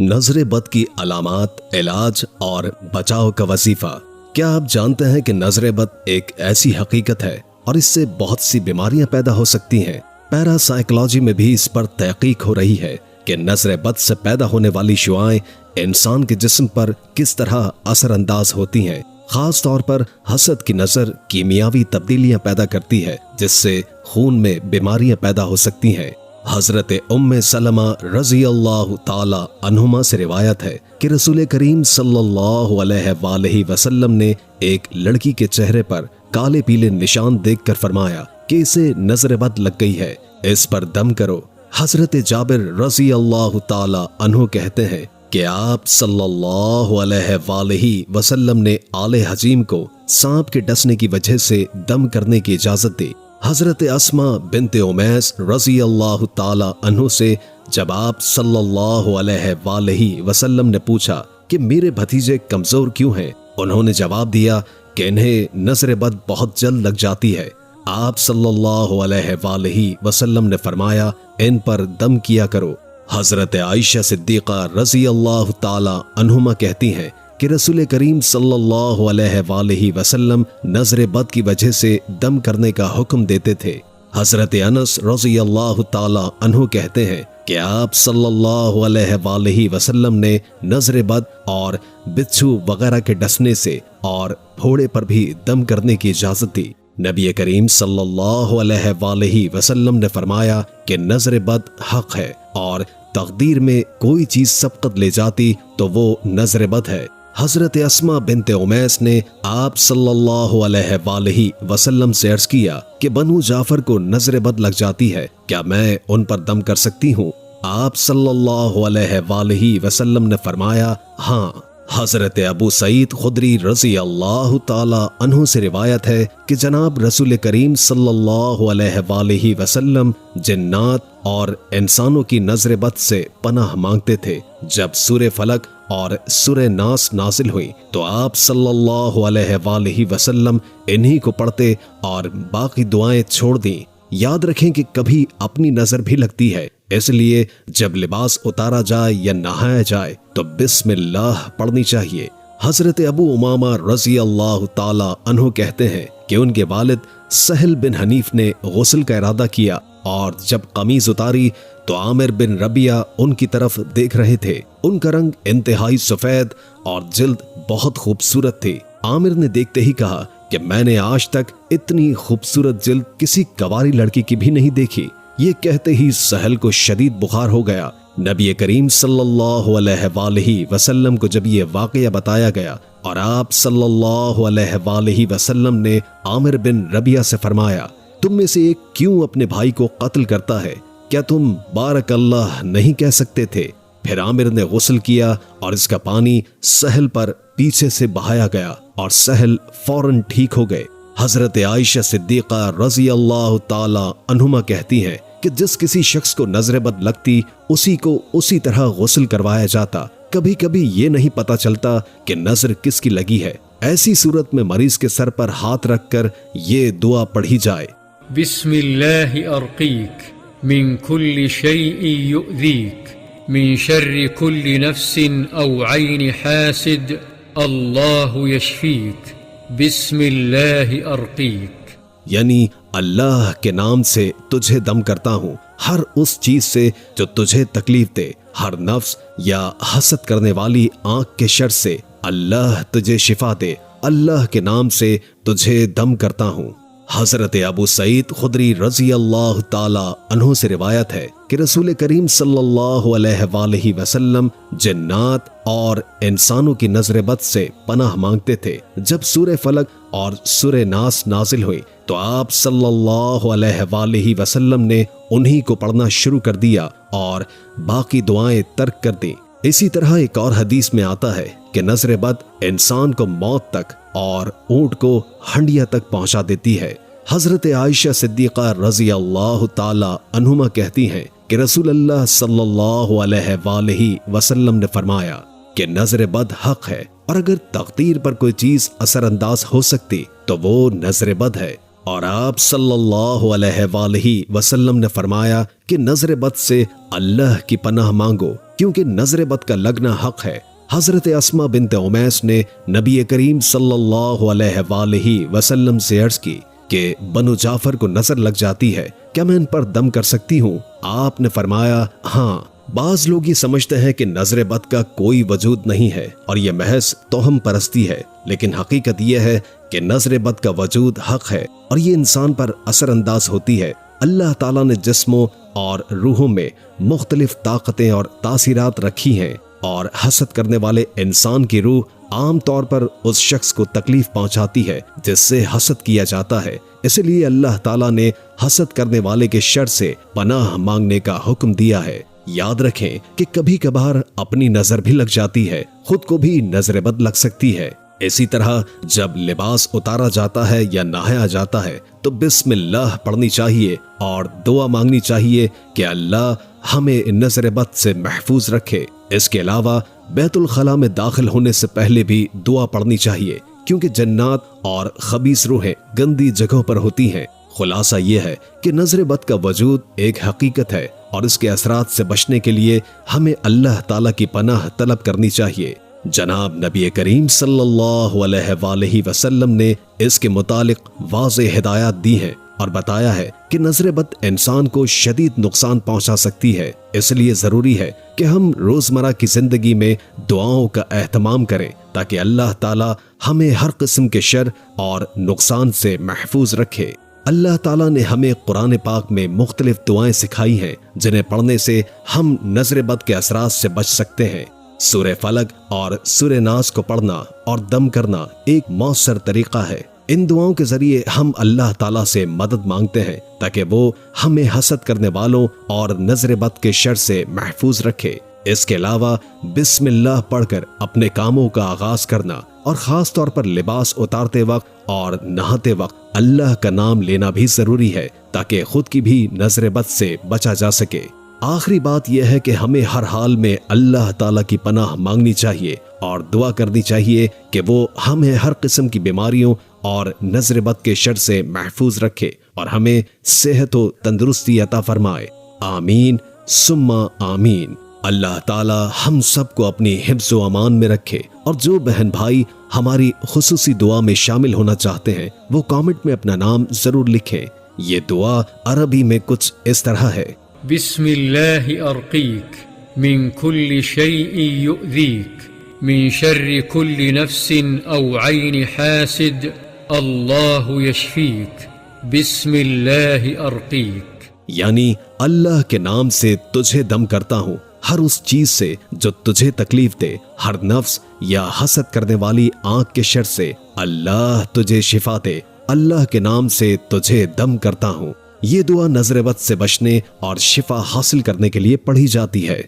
نظر بد کی علامات، علاج اور بچاؤ کا وظیفہ۔ کیا آپ جانتے ہیں کہ نظر بد ایک ایسی حقیقت ہے اور اس سے بہت سی بیماریاں پیدا ہو سکتی ہیں؟ پیرا سائیکلوجی میں بھی اس پر تحقیق ہو رہی ہے کہ نظر بد سے پیدا ہونے والی شعاعیں انسان کے جسم پر کس طرح اثر انداز ہوتی ہیں۔ خاص طور پر حسد کی نظر کیمیاوی تبدیلیاں پیدا کرتی ہے جس سے خون میں بیماریاں پیدا ہو سکتی ہیں۔ حضرت ام سلمہ رضی اللہ تعالی عنہما سے روایت ہے کہ رسول کریم صلی اللہ علیہ وآلہ وسلم نے ایک لڑکی کے چہرے پر کالے پیلے نشان دیکھ کر فرمایا کہ اسے نظر بد لگ گئی ہے، اس پر دم کرو۔ حضرت جابر رضی اللہ تعالی عنہ کہتے ہیں کہ آپ صلی اللہ علیہ وآلہ وسلم نے آل حجیم کو سانپ کے ڈسنے کی وجہ سے دم کرنے کی اجازت دی۔ حضرت اسما بنت امیس رضی اللہ تعالی عنہ سے جب آپ صلی اللہ علیہ وآلہ وسلم نے پوچھا کہ میرے بھتیجے کمزور کیوں ہیں، انہوں نے جواب دیا کہ انہیں نظر بد بہت جلد لگ جاتی ہے۔ آپ صلی اللہ علیہ وآلہ وسلم نے فرمایا ان پر دم کیا کرو۔ حضرت عائشہ صدیقہ رضی اللہ تعالی عنہما کہتی ہیں کہ رسول کریم صلی اللہ علیہ وآلہ وسلم نظر بد کی وجہ سے دم کرنے کا حکم دیتے تھے۔ حضرت انس رضی اللہ تعالی عنہ کہتے ہیں کہ آپ صلی اللہ علیہ وآلہ وسلم نے نظر بد اور بچھو وغیرہ کے ڈسنے سے اور پھوڑے پر بھی دم کرنے کی اجازت دی۔ نبی کریم صلی اللہ علیہ وآلہ وسلم نے فرمایا کہ نظر بد حق ہے اور تقدیر میں کوئی چیز سبقت لے جاتی تو وہ نظر بد ہے۔ حضرت اسما بنت امیس نے آپ صلی اللہ علیہ وآلہ وسلم سے عرض کیا کہ بنو جعفر کو نظر بد لگ جاتی ہے، کیا میں ان پر دم کر سکتی ہوں؟ آپ صلی اللہ علیہ وآلہ وسلم نے فرمایا ہاں۔ حضرت ابو سعید خدری رضی اللہ تعالی عنہ سے روایت ہے کہ جناب رسول کریم صلی اللہ علیہ وآلہ وسلم جنات اور انسانوں کی نظر بد سے پناہ مانگتے تھے۔ جب سورہ فلق اور سورہ ناس نازل ہوئی تو آپ صلی اللہ علیہ وآلہ وسلم انہی کو پڑھتے اور باقی دعائیں چھوڑ دیں۔ یاد رکھیں کہ کبھی اپنی نظر بھی لگتی ہے، اس لیے جب لباس اتارا جائے یا نہایا جائے تو بسم اللہ پڑھنی چاہیے۔ حضرت ابو امامہ رضی اللہ تعالی عنہ کہتے ہیں کہ ان کے والد سہل بن حنیف نے غسل کا ارادہ کیا اور جب قمیض اتاری تو عامر بن ربیعہ ان کی طرف دیکھ رہے تھے۔ ان کا رنگ انتہائی سفید اور جلد بہت خوبصورت تھی۔ عامر نے دیکھتے ہی کہا کہ میں نے آج تک اتنی خوبصورت جلد کسی کنواری لڑکی کی بھی نہیں دیکھی۔ یہ کہتے ہی سہل کو شدید بخار ہو گیا۔ نبی کریم صلی اللہ علیہ وآلہ وسلم کو جب یہ واقعہ بتایا گیا اور آپ صلی اللہ علیہ وآلہ وسلم نے عامر بن ربیعہ سے فرمایا تم میں سے ایک کیوں اپنے بھائی کو قتل کرتا ہے؟ کیا تم بارک اللہ نہیں کہہ سکتے تھے؟ پھر عامر نے غسل کیا اور اس کا پانی سہل پر پیچھے سے بہایا گیا اور سہل فوراً ٹھیک ہو گئے۔ حضرت عائشہ صدیقہ رضی اللہ تعالی عنہما کہتی ہیں کہ جس کسی شخص کو نظر بد لگتی اسی کو اسی طرح غسل کروایا جاتا۔ کبھی کبھی یہ نہیں پتا چلتا کہ نظر کس کی لگی ہے۔ ایسی صورت میں مریض کے سر پر ہاتھ رکھ کر یہ دعا پڑھی جائے: بسم اللہ ارقیک من کل شیء یؤذیک من شر کل نفس او عین حاسد اللہ یشفیک بسم اللہ ارقیک، یعنی اللہ کے نام سے تجھے دم کرتا ہوں ہر اس چیز سے جو تجھے تکلیف دے، ہر نفس یا حسد کرنے والی آنکھ کے شر سے اللہ تجھے شفا دے، اللہ کے نام سے تجھے دم کرتا ہوں۔ حضرت ابو سعید خدری رضی اللہ تعالی عنہ سے روایت ہے کہ رسول کریم صلی اللہ علیہ وآلہ وسلم جنات اور انسانوں کی نظر بد سے پناہ مانگتے تھے۔ جب سورہ فلق اور سورہ ناس نازل ہوئی تو آپ صلی اللہ علیہ وآلہ وسلم نے انہی کو پڑھنا شروع کر دیا اور باقی دعائیں ترک کر دیں۔ اسی طرح ایک اور حدیث میں آتا ہے کہ نظر بد انسان کو موت تک اور اونٹ کو ہنڈیا تک پہنچا دیتی ہے۔ حضرت عائشہ صدیقہ رضی اللہ تعالی عنہما کہتی ہیں کہ رسول اللہ صلی اللہ علیہ وآلہ وسلم نے فرمایا کہ نظر بد حق ہے اور اگر تقدیر پر کوئی چیز اثر انداز ہو سکتی تو وہ نظر بد ہے۔ اور آپ صلی اللہ علیہ وآلہ وسلم نے فرمایا کہ نظر بد سے اللہ کی پناہ مانگو، کیونکہ نظر بد کا لگنا حق ہے۔ حضرت اسماء بنت امیس نے نبی کریم صلی اللہ علیہ وآلہ وسلم سے عرض کی کہ بنو جعفر کو نظر لگ جاتی ہے، کیا میں ان پر دم کر سکتی ہوں؟ آپ نے فرمایا ہاں۔ بعض لوگ یہ سمجھتے ہیں کہ نظر بد کا کوئی وجود نہیں ہے اور یہ محض توہم پرستی ہے، لیکن حقیقت یہ ہے کہ نظر بد کا وجود حق ہے اور یہ انسان پر اثر انداز ہوتی ہے۔ اللہ تعالیٰ نے جسموں اور روحوں میں مختلف طاقتیں اور تاثیرات رکھی ہیں، اور حسد کرنے والے انسان کی روح عام طور پر اس شخص کو تکلیف پہنچاتی ہے جس سے حسد کیا جاتا ہے۔ اس لیے اللہ تعالیٰ نے حسد کرنے والے کے شر سے پناہ مانگنے کا حکم دیا ہے۔ یاد رکھیں کہ کبھی کبھار اپنی نظر بھی لگ جاتی ہے، خود کو بھی نظر بد لگ سکتی ہے۔ اسی طرح جب لباس اتارا جاتا ہے یا نہایا جاتا ہے تو بسم اللہ پڑھنی چاہیے اور دعا مانگنی چاہیے کہ اللہ ہمیں نظر بد سے محفوظ رکھے۔ اس کے علاوہ بیت الخلاء میں داخل ہونے سے پہلے بھی دعا پڑھنی چاہیے، کیونکہ جنات اور خبیث روحیں گندی جگہوں پر ہوتی ہیں۔ خلاصہ یہ ہے کہ نظر بد کا وجود ایک حقیقت ہے اور اس کے اثرات سے بچنے کے لیے ہمیں اللہ تعالیٰ کی پناہ طلب کرنی چاہیے۔ جناب نبی کریم صلی اللہ علیہ وآلہ وسلم نے اس کے متعلق واضح ہدایات دی ہیں اور بتایا ہے کہ نظر بد انسان کو شدید نقصان پہنچا سکتی ہے۔ اس لیے ضروری ہے کہ ہم روزمرہ کی زندگی میں دعاؤں کا اہتمام کریں تاکہ اللہ تعالیٰ ہمیں ہر قسم کے شر اور نقصان سے محفوظ رکھے۔ اللہ تعالیٰ نے ہمیں قرآن پاک میں مختلف دعائیں سکھائی ہیں جنہیں پڑھنے سے ہم نظر بد کے اثرات سے بچ سکتے ہیں۔ سورہ فلق اور سورہ ناس کو پڑھنا اور دم کرنا ایک مؤثر طریقہ ہے۔ ان دعاؤں کے ذریعے ہم اللہ تعالیٰ سے مدد مانگتے ہیں تاکہ وہ ہمیں حسد کرنے والوں اور نظر بد کے شر سے محفوظ رکھے۔ اس کے علاوہ بسم اللہ پڑھ کر اپنے کاموں کا آغاز کرنا اور خاص طور پر لباس اتارتے وقت اور نہاتے وقت اللہ کا نام لینا بھی ضروری ہے تاکہ خود کی بھی نظر بد سے بچا جا سکے۔ آخری بات یہ ہے کہ ہمیں ہر حال میں اللہ تعالیٰ کی پناہ مانگنی چاہیے اور دعا کرنی چاہیے کہ وہ ہمیں ہر قسم کی بیماریوں اور نظر بد کے شر سے محفوظ رکھے اور ہمیں صحت و تندرستی عطا فرمائے۔ آمین ثم آمین۔ اللہ تعالیٰ ہم سب کو اپنی حفظ و امان میں رکھے، اور جو بہن بھائی ہماری خصوصی دعا میں شامل ہونا چاہتے ہیں وہ کامنٹ میں اپنا نام ضرور لکھیں۔ یہ دعا عربی میں کچھ اس طرح ہے: بسم اللہ ارقیک من کل شیء یؤذیک من شر کل نفس او عین حاسد اللہ یشفیک بسم اللہ ارقیک، یعنی اللہ کے نام سے تجھے دم کرتا ہوں ہر اس چیز سے جو تجھے تکلیف دے، ہر نفس یا حسد کرنے والی آنکھ کے شر سے اللہ تجھے شفا دے۔ اللہ کے نام سے تجھے دم کرتا ہوں۔ یہ دعا نظر بد سے بچنے اور شفا حاصل کرنے کے لیے پڑھی جاتی ہے۔